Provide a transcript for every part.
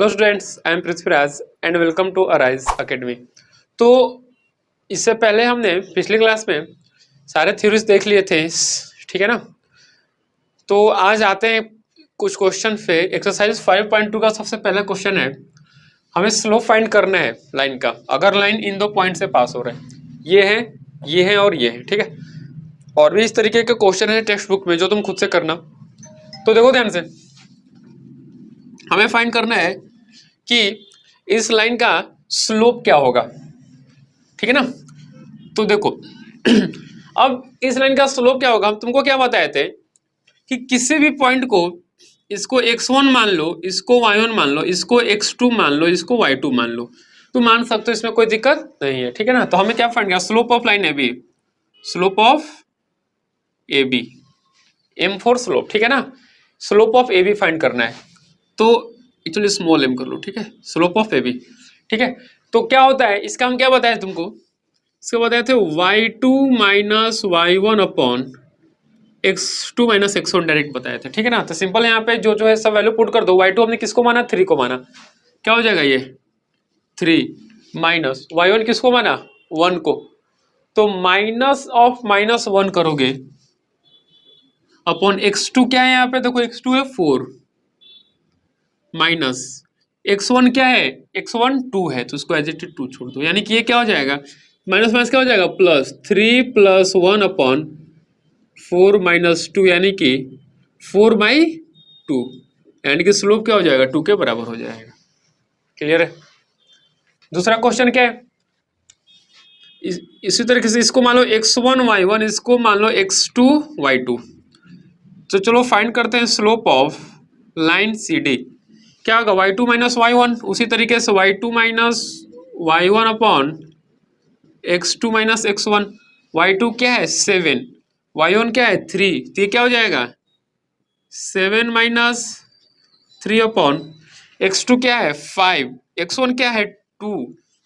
Hello students, I am Prithviraj and welcome to Arise Academy. तो इससे पहले हमने पिछली क्लास में सारे थ्योरीज देख लिए थे, ठीक है ना। तो आज आते हैं कुछ क्वेश्चन पे। एक्सरसाइज 5.2 का सबसे पहला क्वेश्चन है, हमें स्लोप फाइंड करना है लाइन का, अगर लाइन इन दो पॉइंट से पास हो रहा है। ये है और ये है, ठीक है। और भी इस तरीके के क्वेश्चन है टेक्स्ट बुक में जो तुम खुद से करना। तो देखो ध्यान से, हमें फाइंड करना है कि इस लाइन का स्लोप क्या होगा, ठीक है ना। तो देखो अब इस लाइन का स्लोप क्या होगा, हम तुमको क्या बताए थे कि किसी भी पॉइंट को, इसको x1 मान लो, इसको y1 मान लो, इसको x2 मान लो, इसको y2 मान लो, तो मान सकते हो, इसमें कोई दिक्कत नहीं है, ठीक है ना। तो हमें क्या फाइंड करना, slope of line A B, slope of A B, M for slope, ठीक है ना। Slope of A B find करना है, तो एक्चुअली स्मॉल एम कर लो, ठीक है। स्लोप ऑफ ए बी, ठीक है। तो क्या होता है इसका, हम क्या बताए तुमको, इसका बताए थे y2 minus y1 upon x2 minus x1 direct बताए थे, ठीक है ना। तो सिंपल यहाँ पे जो है सब वैल्यू पुट कर दो। y2 हमने किसको माना, 3 को माना, क्या हो जाएगा ये 3 माइनस y1 किसको माना 1 को, तो माइनस ऑफ माइनस 1 करोगे अपॉन x2 क्या है यहाँ पे, देखो x2 है 4 माइनस x1 क्या है, x1 2 है, तो उसको एज इट इज 2 छोड़ दो, यानी कि ये क्या हो जाएगा, माइनस माइनस क्या हो जाएगा प्लस 3 प्लस 1 अपॉन 4 माइनस 2, यानी कि 4/2, यानी कि स्लोप क्या हो जाएगा 2 के बराबर हो जाएगा। क्लियर है। दूसरा क्वेश्चन क्या है, इसी तरीके से इसको मान लो x1 y1, इसको मान लो x2 y2। तो चलो फाइंड करते हैं स्लोप ऑफ लाइन CD। क्या होगा y2 माइनस y1, उसी तरीके से y2 minus y1 upon x2 minus x1। y2 क्या है 7, y1 क्या है 3, तो ये क्या हो जाएगा 7 माइनस 3 अपॉन x2 क्या है 5, x1 क्या है 2,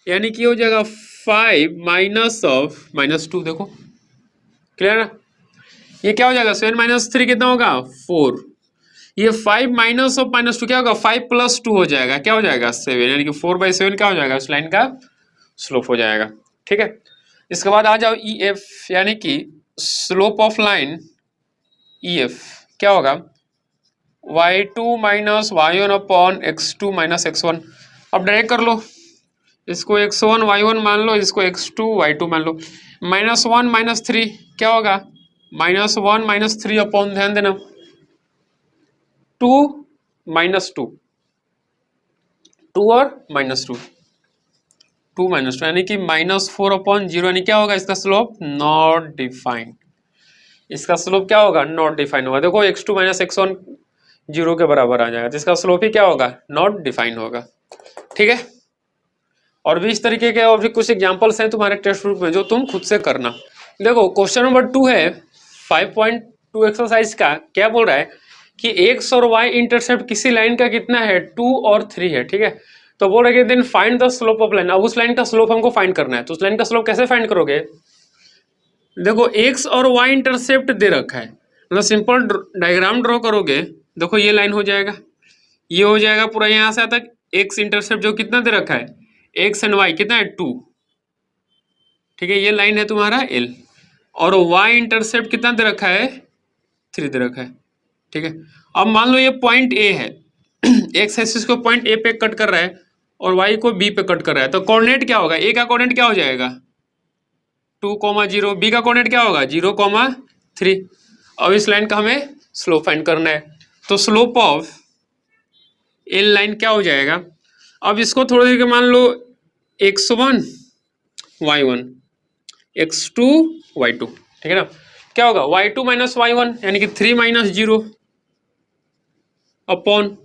यानी कि हो जाएगा 5 माइनस ऑफ माइनस 2। देखो क्लियर ना, ये क्या हो जाएगा 7 माइनस 3 कितना होगा 4, ये 5 माइनस ऑफ माइनस 2 क्या होगा 5 प्लस 2 हो जाएगा, क्या हो जाएगा 7, यानी कि 4/7 क्या हो जाएगा उस लाइन का स्लोप हो जाएगा, ठीक है। इसके बाद आ जाओ EF, यानी कि स्लोप ऑफ लाइन EF क्या होगा y2 minus y1 upon x2 minus x1। अब डायरेक्ट कर लो, इसको x1 y1 मान लो, इसको x2 y2 मान लो। -1 -3 क्या होगा -1 -3 अपॉन, ध्यान देना 2 -2, 2 और -2, 2 -2, यानी कि -4 अपॉन 0, यानी क्या होगा इसका स्लोप नॉट डिफाइंड। इसका स्लोप क्या होगा नॉट डिफाइंड होगा। देखो x2 माइनस x1 0 के बराबर आ जाएगा, तो इसका स्लोप ही क्या होगा नॉट डिफाइंड होगा, ठीक है। और भी इस तरीके के और भी कुछ एग्जांपल्स हैं तुम्हारे टेक्स्ट बुक में जो तुम खुद से करना। देखो क्वेश्चन नंबर 2 है 5.2 एक्सरसाइज का, क्या बोल रहा है कि x और y इंटरसेप्ट किसी लाइन का कितना है 2 और 3 है, ठीक है। तो बोल रहे then find the slope of line. अब उस लाइन का स्लोप हमको फाइंड करना है, तो उस लाइन का स्लोप कैसे फाइंड करोगे, देखो x और y इंटरसेप्ट दे रखा है, मतलब सिंपल डायग्राम ड्रॉ करोगे, देखो ये लाइन हो जाएगा, ये हो जाएगा पूरा यहाँ से तक। x इंटरसेप्ट जो कितना दे रखा है x एंड y कितना है 2, ठीक है, ये लाइन है तुम्हारा L, और y इंटरसेप्ट कितना दे रखा है 3 दे रखा है, ठीक है। अब मान लो ये पॉइंट A है x एक्सिस को पॉइंट A पे कट कर रहा है और y को B पे कट कर रहा है, तो कोऑर्डिनेट क्या होगा, A का कोऑर्डिनेट क्या हो जाएगा 2,0, B का कोऑर्डिनेट क्या होगा 0,3। अब इस लाइन का हमें स्लोप फाइंड करना है, तो स्लोप ऑफ L लाइन क्या हो जाएगा। अब इसको थोड़ी देर के मान लो x1 y1 x2 y2, ठीक है ना। क्या होगा y2 माइनस y1 यानी कि 3 minus 0 upon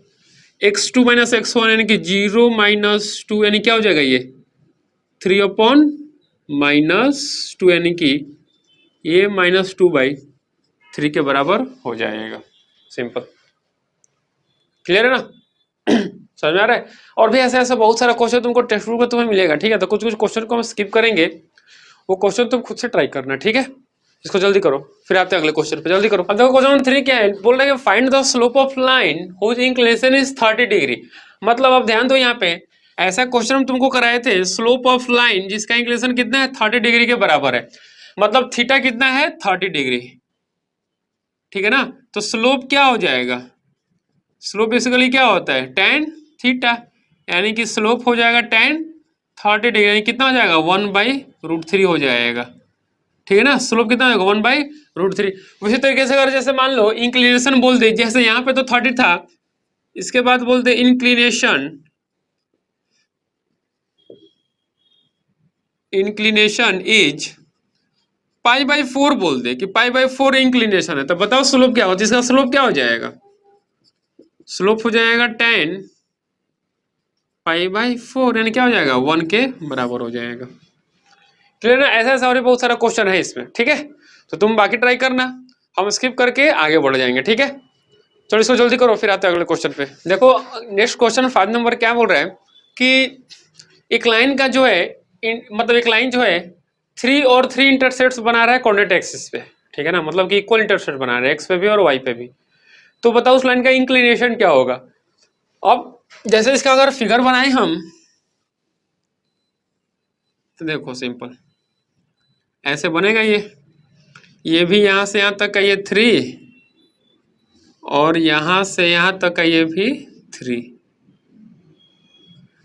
x2 minus x1 यानी कि 0 माइनस 2, यानी क्या हो जाएगा ये 3 अपॉन -2, यानी कि ये -2/3 के बराबर हो जाएगा। सिंपल, क्लियर है ना समझ में आ रहा है। और भी ऐसे ऐसे बहुत सारा क्वेश्चन तुमको टेक्स्ट बुक में तुम्हें मिलेगा, ठीक है। तो कुछ कुछ क्वेश्चन को हम स्किप करेंगे, वो क्वेश्चन तुम खुद से ट्राई करना, ठीक है। इसको जल्दी करो, फिर आते हैं अगले क्वेश्चन पे, जल्दी करो। अब देखो क्वेश्चन 3 क्या है, बोल रहे हैं find the slope of line whose inclination is 30 degree. मतलब अब ध्यान दो यहाँ पे, ऐसा क्वेश्चन हम तुमको कराए थे, स्लोप ऑफ लाइन जिसका इंक्लिनेशन कितना है 30 डिग्री के बराबर है, मतलब थीटा कितना है 30 डिग्री, ठीक है ना। तो स्लोप क्या हो जाएगा, स्लोप बेसिकली क्या होता है tan थीटा, यानी कि स्लोप हो जाएगा tan 30 डिग्री, यानी कितना हो जाएगा 1/√3 हो जाएगा, ठीक है ना। स्लोप कितना होगा 1/√3। उसी तरीके से अगर जैसे मान लो इंक्लिनेशन बोल दे, जैसे यहाँ पे तो 30 था, इसके बाद बोलते इंक्लिनेशन इज π/4 बोल दे कि π/4 इंक्लिनेशन है, तो बताओ स्लोप क्या होता है, इसका स्लोप क्या हो जाएगा, स्लोप हो जाएगा tan π/4, यानी क्या हो जाएगा 1 के बराबर हो जाएगा। क्लियर ना, ऐसा ऐसा और बहुत सारा क्वेश्चन है इसमें, ठीक है। तो तुम बाकी ट्राई करना, हम स्किप करके आगे बढ़ जाएंगे, ठीक है। चलो इसको जल्दी करो, फिर आते हैं अगले क्वेश्चन पे। देखो नेक्स्ट क्वेश्चन 5 नंबर क्या बोल रहा है कि एक लाइन का जो है मतलब एक लाइन जो है 3 और 3 इंटरसेप्ट्स बना रहा है कोऑर्डिनेट एक्सिस पे, ठीक है ना, मतलब कि इक्वल इंटरसेप्ट बना रहा है एक्स पे भी और वाई पे भी। तो बताओ उस लाइन का इंक्लिनेशन क्या होगा। अब जैसे इसका अगर फिगर बनाए हम, तो देखो सिंपल ऐसे बनेगा, ये भी यहाँ से यहाँ तक का ये 3 और यहाँ से यहाँ तक का ये भी 3,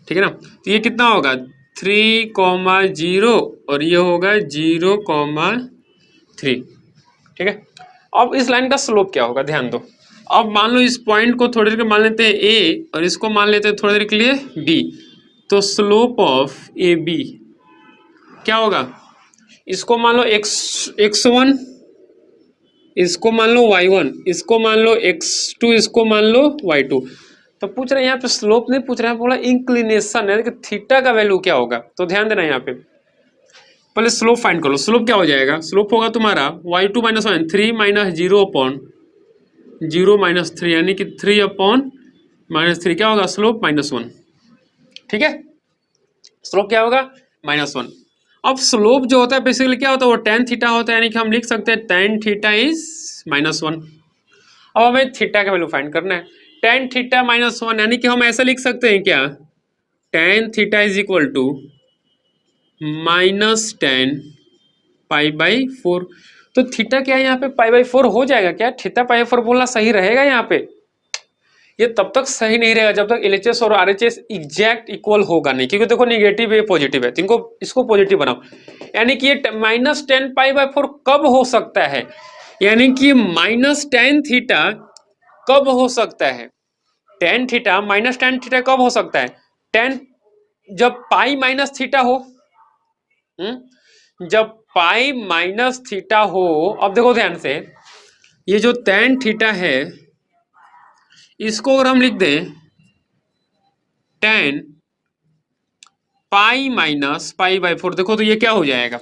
ठीक है ना। तो ये कितना होगा 3,0 और ये होगा 0,3, ठीक है। अब इस लाइन का स्लोप क्या होगा, ध्यान दो। अब मान लो इस पॉइंट को थोड़ी देर के मान लेते हैं ए और इसको मान लेते हैं थोड़ी देर के लिए बी, तो स्लोप ऑफ ए बी क्या होगा, इसको मान लो x1, इसको मान लो y1, इसको मान लो x2, इसको मान लो y2। तो पूछ रहे हैं यहाँ पे स्लोप नहीं पूछ रहे हैं, बोला इंक्लिनेशन है कि थीटा का वैल्यू क्या होगा। तो ध्यान देना यहाँ पे, पहले स्लोप फाइंड कर लो। स्लोप क्या हो जाएगा, स्लोप होगा तुम्हारा y2 - 1 3 - 0/0 - 3, यानी कि 3/-3 क्या होगा स्लोप -1, ठीक है। स्लोप क्या होगा -1। अब स्लोप जो होता है बेसिकली क्या होता है, वो tan थीटा होता है, यानी कि हम लिख सकते हैं tan थीटा इज -1। अब हमें थीटा का वैल्यू फाइंड करना है, tan थीटा -1, यानी कि हम ऐसा लिख सकते हैं क्या, tan theta is equal to -tan π/4। तो थीटा क्या है यहाँ पे π/4 हो जाएगा क्या, थीटा π/4 बोलना सही रहेगा यहाँ पे। ये तब तक सही नहीं रहेगा जब तक LHS और RHS एग्जैक्ट इक्वल होगा नहीं, क्योंकि देखो निगेटिव है पॉजिटिव है, तो इनको इसको पॉजिटिव बनाओ। यानी कि ये -tan π/4 कब हो सकता है, यानी कि -tan थीटा कब हो सकता है, tan थीटा -tan थीटा कब हो सकता है, tan जब पाई माइनस थीटा हो, जब पाई माइनस थीटा हो। अब देखो ध्यान से, ये जो tan थीटा है इसको अगर हम लिख दें tan पाई माइनस π/4, देखो तो ये क्या हो जाएगा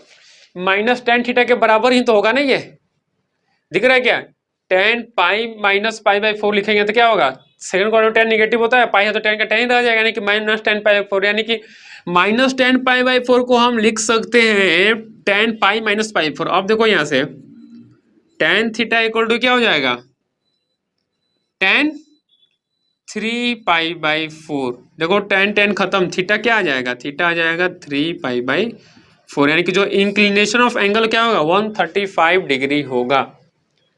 -tan थीटा के बराबर ही तो होगा ना, ये दिख रहा है क्या, tan पाई माइनस π/4 लिखेंगे तो क्या होगा, सेकंड क्वाड्रेंट tan निगेटिव होता है, पाई है तो tan का tan ही रह जाएगा, यानी कि -tan π/4, यानी कि -tan π/4 को हम लिख सकते हैं tan पाई माइनस π/4। अब देखो यहाँ से tan थीटा इक्वल टू क्या हो जाएगा tan 3π/4, देखो tan खत्म, थीटा क्या आ जाएगा, थीटा आ जाएगा 3π/4, यानी कि जो इंक्लिनेशन ऑफ एंगल क्या होगा 135 डिग्री होगा।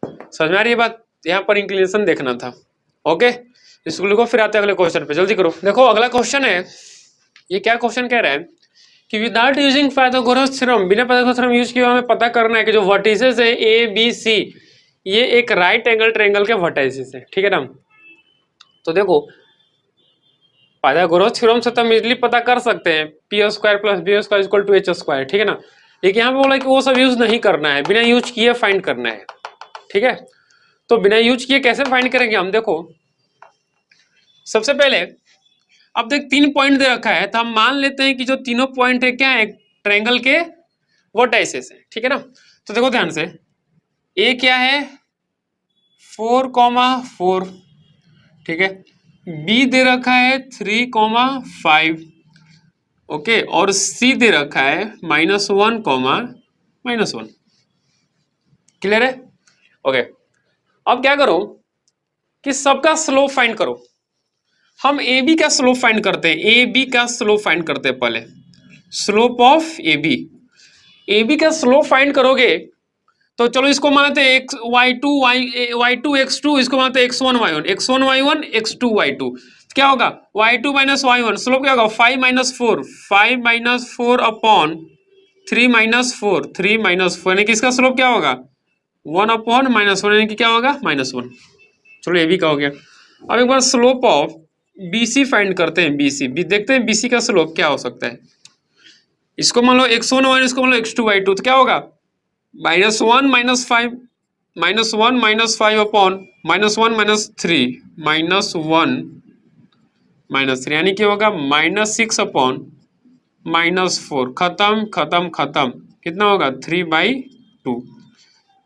समझ में आ रही है बात, यहाँ पर इंक्लिनेशन देखना था। ओके इसको लिखो, फिर आते हैं अगले क्वेश्चन पे, जल्दी करो। देखो अगला क्वेश्चन है, ये क्या क्वेश्चन कह रहा है कि विदाउट यूजिंग पाइथागोरस थ्योरम, बिना पाइथागोरस थ्योरम यूज किए हमें पता करना है कि जो वर्टिसेस है ए बी सी, ये एक राइट एंगल ट्रायंगल के वर्टिसेस है, ठीक है ना। तो देखो पाइथागोरस थ्योरम से तो हम इजीली पता कर सकते हैं p² + b² = h², ठीक है ना। लेकिन यहाँ पे बोला कि वो सब यूज नहीं करना है, बिना यूज किए फाइंड करना है, ठीक है। तो बिना यूज किए कैसे फाइंड करेंगे हम, देखो सबसे पहले अब देख 3 पॉइंट दे रखा है, तो हम मान लेते हैं कि जो तीनों पॉइंट है क्या है ट्रायंगल के वर्टाइसेस है, ठीक है ना। तो देखो ध्यान से, ए क्या है 4,4, ठीक है, बी दे रखा है 3,5, ओके, और सी दे रखा है -1, -1, क्लियर है? ओके, अब क्या करो कि सबका स्लोप फाइंड करो। हम ए बी का स्लोप फाइंड करते हैं, ए बी का स्लोप फाइंड करते हैं पहले, slope of A B. A B का स्लोप फाइंड करोगे तो चलो इसको मानते हैं X Y two X two, इसको मानते हैं x1 y1, x1 y1 x2 y2। क्या होगा y2 माइनस y1, स्लोप क्या होगा 5 माइनस 4 अपॉन 3 माइनस 4, 3 माइनस 4, यानी कि इसका स्लोप क्या होगा 1 अपॉन -1, यानी कि क्या होगा -1। चलो ये भी का हो गया। अब एक बार स्लोप ऑफ BC फाइंड करते हैं, BC देखते हैं BC का स्लोप क्या हो सकता है। इसको मान लो x1 y1, इसको मान लो x2 y2, तो क्या होगा -1 -5, -1 -5 अपॉन -1 -3, -1 -3, यानी कि होगा -6 अपॉन -4, खत्म खत्म खत्म, कितना होगा 3/2।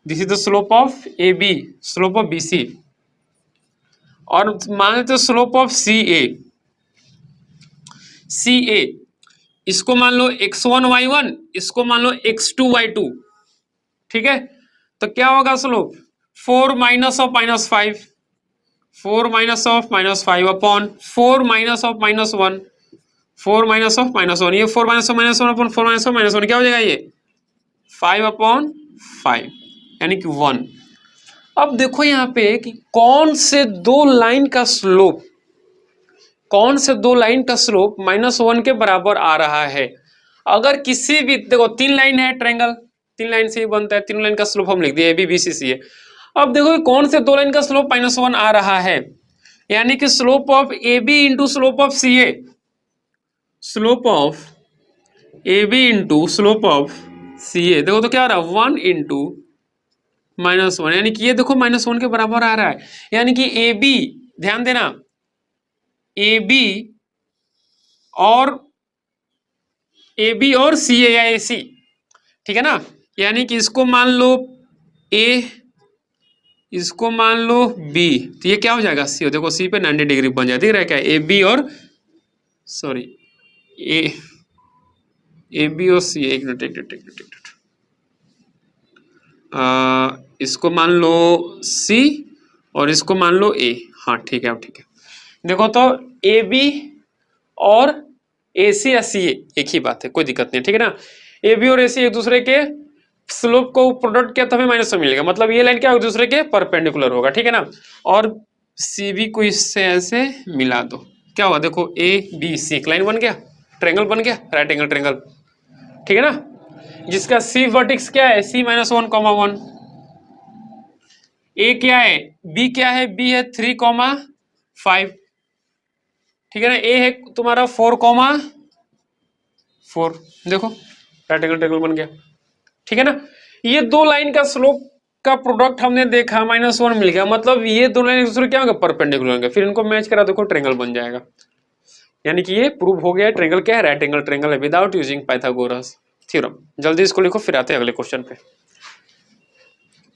This is the slope of AB, slope of BC। और मान लेते स्लोप ऑफ CA, इसको मान लो x1 y1, इसको मान लो x2 y2, ठीक है। तो क्या होगा slope 4 minus of -5, 4 minus of -5 upon 4 minus of -1, 4 minus of -1, ये 4 minus of -1 upon 4 minus of -1 क्या हो जाएगा ये 5 अपॉन 5, यानी कि 1। अब देखो यहाँ पे कि कौन से दो लाइन का स्लोप -1 के बराबर आ रहा है। अगर किसी भी, देखो 3 लाइन है ट्रायंगल, 3 लाइन से ही बनता है, 3 लाइन का स्लोप हम लिख दिए ABBCC है। अब देखो कौन से दो लाइन का स्लोप -1 आ रहा है, यानी कि slope of AB into slope of CA, slope of AB into slope of CA, देखो तो क्या आ रहा है 1 इंटू -1, यानी कि ये देखो -1 के बराबर आ रहा है। यानी कि AB, ध्यान देना, AB और CA या AC, ठीक है ना। यानी कि इसको मान लो A, इसको मान लो B, तो ये क्या हो जाएगा C, देखो C पे 90 डिग्री बन जाए, दिख रहा है क्या AB और सॉरी AB और C, एक मिनट इसको मान लो C और इसको मान लो A, हाँ ठीक है, अब ठीक है। देखो तो AB और AC या CA एक ही बात है, कोई दिक्कत नहीं, ठीक है ना। AB और AC एक दूसरे के स्लोप को प्रोडक्ट किया तो हमें -1 मिलेगा, मतलब ये लाइन क्या एक दूसरे के परपेंडिकुलर होगा, ठीक है ना। और CB को इससे ऐसे मिला दो, क्या हुआ देखो ABC एक लाइन बन गया, ट्रायंगल बन गया, राइट एंगल ट्रायंगल, ठीक है ना। जिसका C वर्टेक्स क्या है C -1, 1। A क्या है B क्या है B है 3, 5, ठीक है ना। A है तुम्हारा 4, देखो राइट एंगल ट्रायंगल बन गया, ठीक है ना। ये दो लाइन का स्लोप का प्रोडक्ट हमने देखा -1 मिल गया, मतलब ये दो लाइन एक दूसरे क्या होंगे परपेंडिकुलर होंगे, फिर इनको मैच करा देखो ट्रायंगल बन जाएगा। यानी कि ये प्रूव हो गया ट्रायंगल क्या है, राइट एंगल ट्रायंगल है विदाउट यूजिंग पाइथागोरस थ्योरम। जल्दी इसको लिखो, फिर आते हैं अगले क्वेश्चन पे,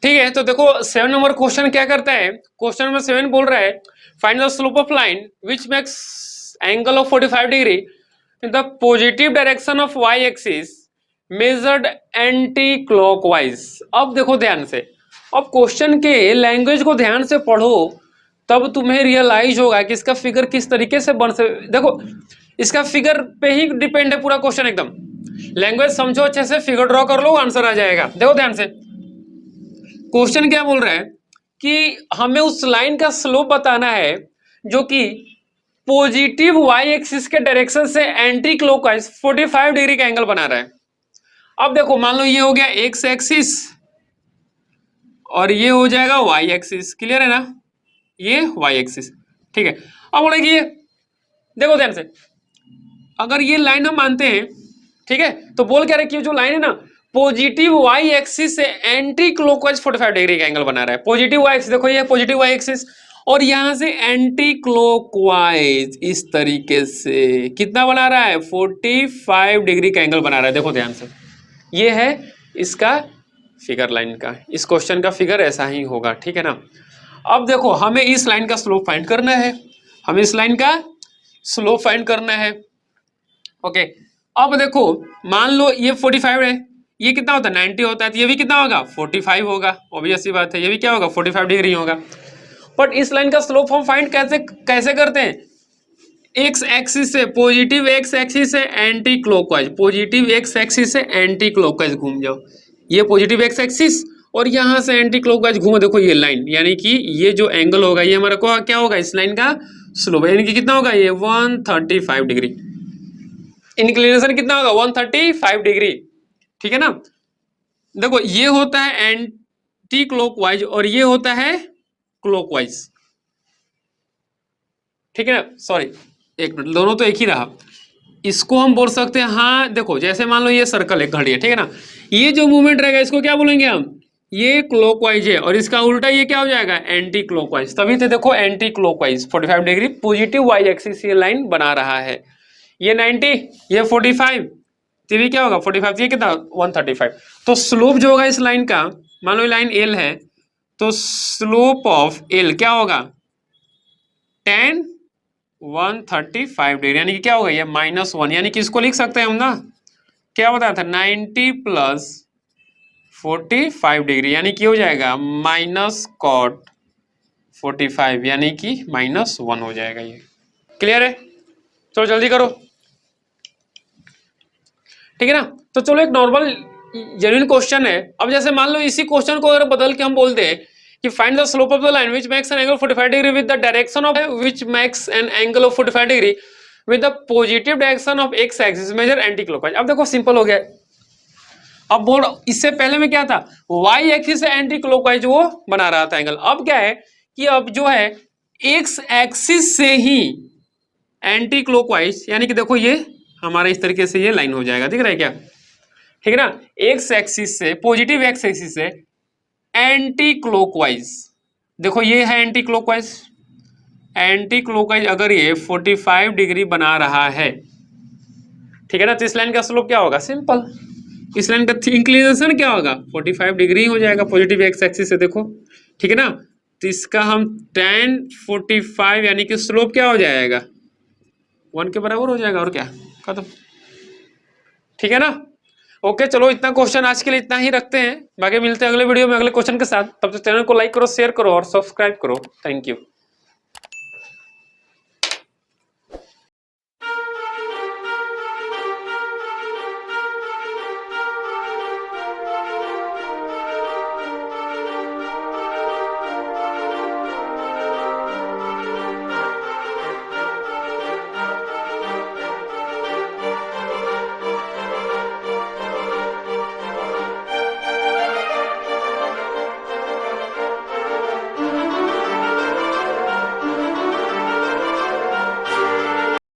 ठीक है। तो देखो 7 नंबर क्वेश्चन क्या करता है, क्वेश्चन नंबर 7 बोल रहा है find the slope of line which makes angle of 45 degree in the positive direction of y axis measured anti clockwise. अब देखो ध्यान से, अब क्वेश्चन के लैंग्वेज को ध्यान से पढ़ो, तब तुम्हें रियलाइज होगा कि इसका फिगर किस तरीके से बन से। देखो इसका फिगर पे ही डिपेंड है पूरा क्वेश्चन, एकदम लैंग्वेज समझो अच्छे से, फिगर ड्रॉ कर लो, आंसर आ जाएगा। देखो ध्यान से, क्वेश्चन क्या बोल रहा है कि हमें उस लाइन का स्लोप बताना है जो कि पॉजिटिव y एक्सिस के डायरेक्शन से एंटी क्लॉकवाइज 45 डिग्री का एंगल बना रहा है। अब देखो मान लो ये हो गया x एक्सिस और ये हो जाएगा y एक्सिस, क्लियर है ना, ये y एक्सिस, ठीक है। अब बोलेगी ये देखो ध्यान से, अगर ये लाइन हम मानते हैं, ठीक है, तो बोल क्या रहे कि जो लाइन है ना पॉजिटिव y एक्सिस से एंटी क्लॉकवाइज 45 डिग्री का एंगल बना रहा है। पॉजिटिव y एक्सिस, देखो ये पॉजिटिव y एक्सिस और यहां से एंटी क्लॉकवाइज इस तरीके से कितना बना रहा है 45 डिग्री का एंगल बना रहा है। देखो ध्यान से, ये है इसका फिगर लाइन का, इस क्वेश्चन का फिगर ऐसा ही होगा, ठीक है ना। अब देखो हमें इस लाइन का स्लोप फाइंड करना है, हमें इस लाइन का स्लोप फाइंड करना है, ओके। अब देखो मान लो ये 45 है, ये कितना होता है 90 होता है, तो ये भी कितना होगा 45 होगा, ऑब्वियस सी बात है, ये भी क्या होगा 45 डिग्री होगा। बट इस लाइन का स्लोप हम फाइंड कैसे कैसे करते हैं, एक्स एक्सिस से, पॉजिटिव एक्स एक्सिस से anti clockwise, positive x axis से एंटी क्लॉकवाइज घूम जाओ, ये पॉजिटिव एक्स एक्सिस और यहाँ से एंटी क्लॉकवाइज घूमो, देखो ये लाइन, यानी कि ये जो एंगल होगा ये हमारा को क्या होगा, इस लाइन का स्लोप, यानी कि कितना होगा ये 135 डिग्री, इंक्लिनेशन कितना होगा 135 डिग्री, ठीक है ना। देखो ये होता है एंटी क्लॉकवाइज और ये होता है क्लॉकवाइज, ठीक है ना, सॉरी एक मिनट, दोनों तो एक ही रहा। इसको हम बोल सकते हैं, हाँ देखो जैसे मान लो ये सर्कल एक घड़ी है, ठीक है ना, ये जो मूवमेंट रहेगा इसको क्या बोलेंगे हम, ये क्लॉकवाइज है, और इसका उल्टा ये क्या हो जाएगा एंटी क्लॉकवाइज, तभी तो देखो anti clockwise 45 degree positive Y axis ये लाइन बना रहा है, ये 90 ये 45, तो ये क्या होगा 45, ये कितना 135। तो स्लोप जो होगा इस लाइन का, मान लो लाइन एल है, तो स्लोप ऑफ एल क्या होगा 10 135 डिग्री, यानी कि क्या होगा ये -1, यानी कि इसको लिख सकते हैं हम ना, क्या बताया था 90 प्लस 45 डिग्री, यानी कि हो जाएगा माइनस कॉट 45, यानी कि -1 हो जाएगा, ये क्लियर है। चलो जल्दी करो, ठीक है ना। तो चलो एक नॉर्मल जेन्युइन क्वेश्चन है, अब जैसे मान लो इसी क्वेश्चन को अगर बदल के हम बोलते हैं कि find the slope of the line which makes an angle 45 degree with the direction of which makes an angle of 45 degree with the positive direction of X axis measure anti clockwise. अब देखो simple हो गया, अब बोल इससे पहले में क्या था वाई एक्सिस से एंटी क्लॉकवाइज वो बना रहा था एंगल, अब क्या है कि अब जो है एक्स एक्सिस से ही एंटी क्लॉकवाइज, यानी कि देखो ये हमारा इस तरीके से ये लाइन हो जाएगा, दिख रहा है क्या, ठीक है ना, एक्स एक्सिस से पॉजिटिव एक्स एक्सिस से एंटी क्लॉकवाइज, देखो ये है एंटी क्लॉकवाइज, एंटी क्लॉकवाइज अगर ये 45 डिग्री बना रहा है, ठीक है ना, तो इस लाइन का स्लोप क्या होगा सिंपल, इस लाइन का इंक्लिनेशन क्या होगा 45 डिग्री हो जाएगा पॉजिटिव एक्स एक्सिस से, देखो ठीक है ना, तो इसका हम tan 45 यानी कि स्लोप क्या हो जाएगा 1 के बराबर हो जाएगा, और क्या खत्म, ठीक है ना। ओके चलो इतना क्वेश्चन आज के लिए इतना ही रखते हैं, बाकी मिलते हैं अगले वीडियो में अगले क्वेश्चन के साथ, तब तक चैनल को लाइक करो शेयर करो और सब्सक्राइब करो, थैंक यू।